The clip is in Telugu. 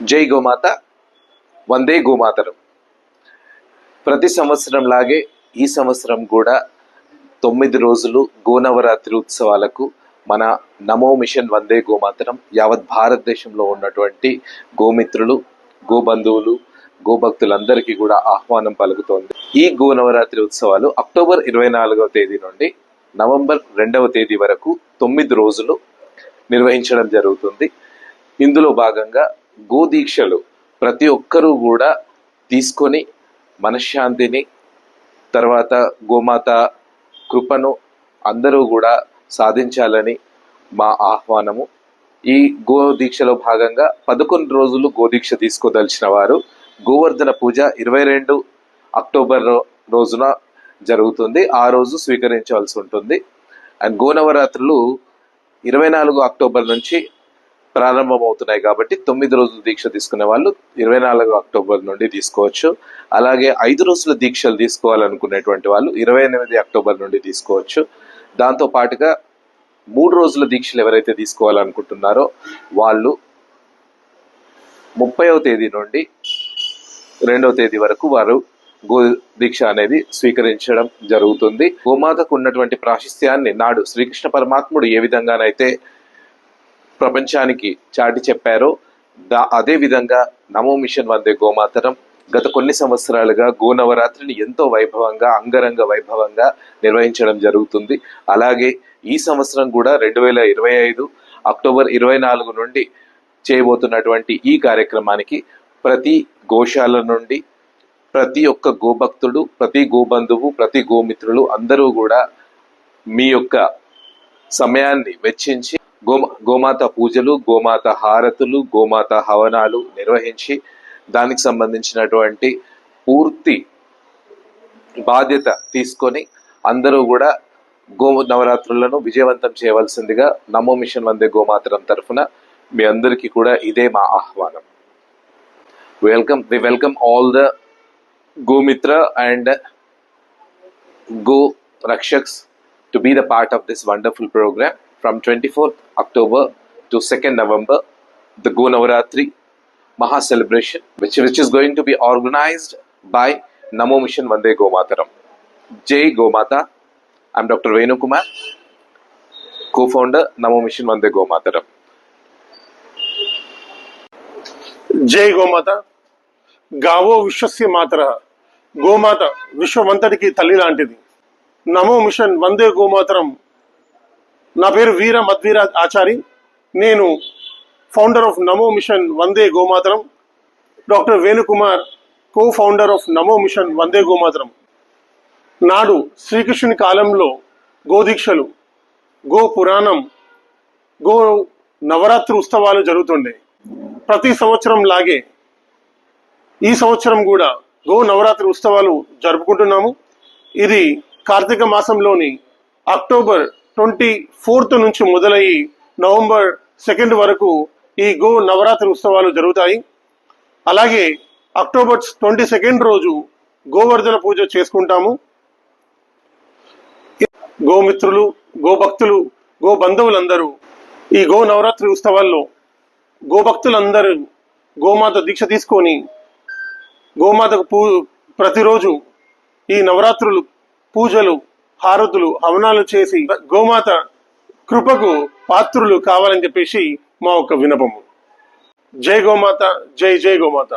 జై గోమాత, వందే గోమాతరం. ప్రతి సంవత్సరం లాగే ఈ సంవత్సరం కూడా 9 రోజులు గోనవరాత్రి ఉత్సవాలకు మన నమో మిషన్ వందే గోమాతరం యావత్ భారతదేశంలో ఉన్నటువంటి గోమిత్రులు, గోబంధువులు, గోభక్తులందరికీ కూడా ఆహ్వానం పలుకుతోంది. ఈ గోనవరాత్రి ఉత్సవాలు అక్టోబర్ 24వ తేదీ నుండి నవంబర్ 2వ తేదీ వరకు 9 రోజులు నిర్వహించడం జరుగుతుంది. ఇందులో భాగంగా గోదీక్షలు ప్రతి ఒక్కరూ కూడా తీసుకొని మనశ్శాంతిని, తర్వాత గోమాత కృపను అందరూ కూడా సాధించాలని మా ఆహ్వానము. ఈ గోదీక్షలో భాగంగా 11 రోజులు గోదీక్ష తీసుకోదలిచిన వారు గోవర్ధన పూజ 22 అక్టోబర్ రోజున జరుగుతుంది. ఆ రోజు స్వీకరించవలసి ఉంటుంది. అండ్ గోనవరాత్రులు 24 అక్టోబర్ నుంచి ప్రారంభమవుతున్నాయి కాబట్టి 9 రోజుల దీక్ష తీసుకునే వాళ్ళు 24 అక్టోబర్ నుండి తీసుకోవచ్చు. అలాగే 5 రోజుల దీక్షలు తీసుకోవాలనుకునేటువంటి వాళ్ళు 28 అక్టోబర్ నుండి తీసుకోవచ్చు. దాంతో పాటుగా 3 రోజుల దీక్షలు ఎవరైతే తీసుకోవాలనుకుంటున్నారో వాళ్ళు 30వ తేదీ నుండి 2వ తేదీ వరకు వారు గో దీక్ష అనేది స్వీకరించడం జరుగుతుంది. గోమాతకు ఉన్నటువంటి ప్రాశస్త్యాన్ని నాడు శ్రీకృష్ణ పరమాత్ముడు ఏ విధంగానైతే ప్రపంచానికి చాటి చెప్పారో అదే విధంగా నమో మిషన్ వందే గోమాతరం గత కొన్ని సంవత్సరాలుగా గోనవరాత్రిని ఎంతో వైభవంగా, అంగరంగ వైభవంగా నిర్వహించడం జరుగుతుంది. అలాగే ఈ సంవత్సరం కూడా 2025 అక్టోబర్ 24 నుండి చేయబోతున్నటువంటి ఈ కార్యక్రమానికి ప్రతి గోశాల నుండి ప్రతి ఒక్క గోభక్తుడు, ప్రతి గోబంధువు, ప్రతి గోమిత్రులు అందరూ కూడా మీ యొక్క సమయాన్ని వెచ్చించి గోమాత పూజలు, గోమాత హారతులు, గోమాత హవనాలు నిర్వహించి దానికి సంబంధించినటువంటి పూర్తి బాధ్యత తీసుకొని అందరూ కూడా గో నవరాత్రులను విజయవంతం చేయవలసిందిగా నమో మిషన్ వందే గోమాతరం తరఫున మీ అందరికీ కూడా ఇదే మా ఆహ్వానం. We welcome all the Gomitra and Go Rakshaks to be the part of this wonderful program. From 24th October to 2nd November, the Go Navaratri Maha celebration, which is going to be organized by Namo Mission Vande Gomataram. Jai Gomata. I'm Dr. Venu Kumar, co-founder Namo Mission Vande Gomataram. జై గోమాత. గావో విశ్వస్య మాతరః. గోమాత విశ్వమంతటికి తల్లి లాంటిది. నమో మిషన్ వందే గోమాతరం. నా పేరు వీర మధ్వీరాజ్ ఆచారి. నేను founder of Namo mission Vande Gomataram. Doctor Venukumar, co founder of Namo mission Vande Gomataram. నాడు శ్రీకృష్ణుని కాలంలో గోదీక్షలు, గో పురాణం, గో నవరాత్రి ఉత్సవాలు జరుగుతుండే. ప్రతి సంవత్సరం లాగే ఈ సంవత్సరం కూడా గో నవరాత్రి ఉత్సవాలు జరుపుకుంటున్నాము. ఇది కార్తీక మాసంలోని అక్టోబర్ 24th నుంచి మొదలయ్యి నవంబర్ 2nd వరకు ఈ గో నవరాత్రి ఉత్సవాలు జరుగుతాయి. అలాగే అక్టోబర్ 22nd రోజు గోవర్ధన పూజ చేసుకుంటాము. గోమిత్రులు, గోభక్తులు, గో బంధువులందరూ ఈ గో నవరాత్రి ఉత్సవాల్లో గోభక్తులందరూ గోమాత దీక్ష తీసుకొని గోమాతకు ప్రతిరోజు ఈ నవరాత్రులు పూజలు, హారతులు, హవనాలు చేసి గోమాత కృపకు పాత్రులు కావాలని చెప్పేసి మా ఒక వినపము. జై గోమాత, జై జై గోమాత.